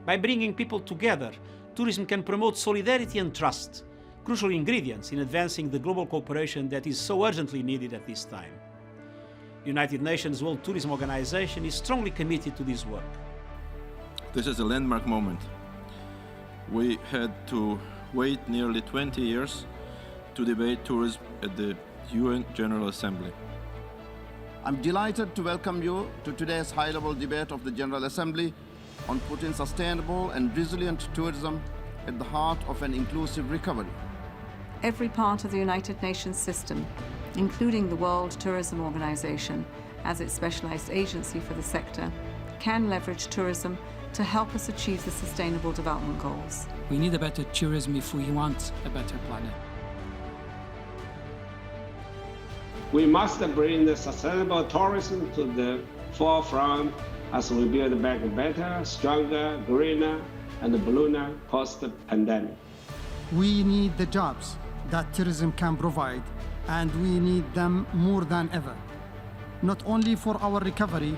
By bringing people together, tourism can promote solidarity and trust, crucial ingredients in advancing the global cooperation that is so urgently needed at this time. The United Nations World Tourism Organization is strongly committed to this work. This is a landmark moment. We had to wait nearly 20 years to debate tourism at the UN General Assembly. I'm delighted to welcome you to today's high-level debate of the General Assembly on putting sustainable and resilient tourism at the heart of an inclusive recovery. Every part of the United Nations system, including the World Tourism Organization as its specialized agency for the sector, can leverage tourism to help us achieve the Sustainable Development Goals. We need a better tourism if we want a better planet. We must bring the sustainable tourism to the forefront as we build back better, stronger, greener, and bluer post-pandemic. We need the jobs that tourism can provide, and we need them more than ever, not only for our recovery,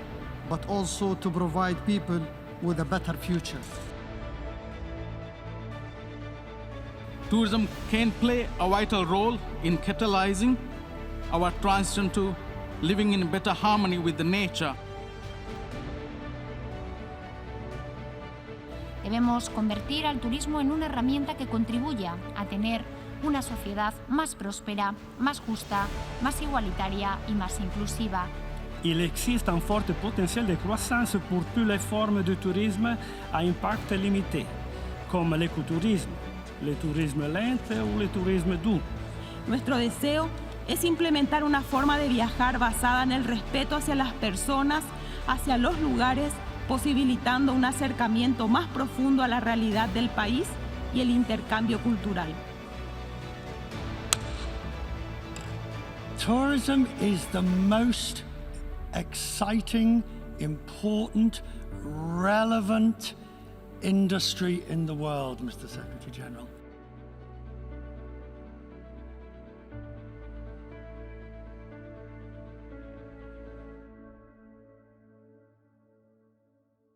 but also to provide people with a better future. Tourism can play a vital role in catalyzing our transition to living in better harmony with the nature. Debemos convertir al turismo en una herramienta que contribuya a tener una sociedad más próspera, más justa, más igualitaria y más inclusiva. Il existe un fort potentiel de croissance pour toutes les formes de tourisme à impact limité, comme l'écotourisme, le tourisme lent ou le tourisme doux. Nuestro deseo es implementar una forma de viajar basada en el respeto hacia las personas, hacia los lugares, posibilitando un acercamiento más profundo a la realidad del país y el intercambio cultural. Tourism is the most exciting, important, relevant industry in the world, Mr. Secretary General.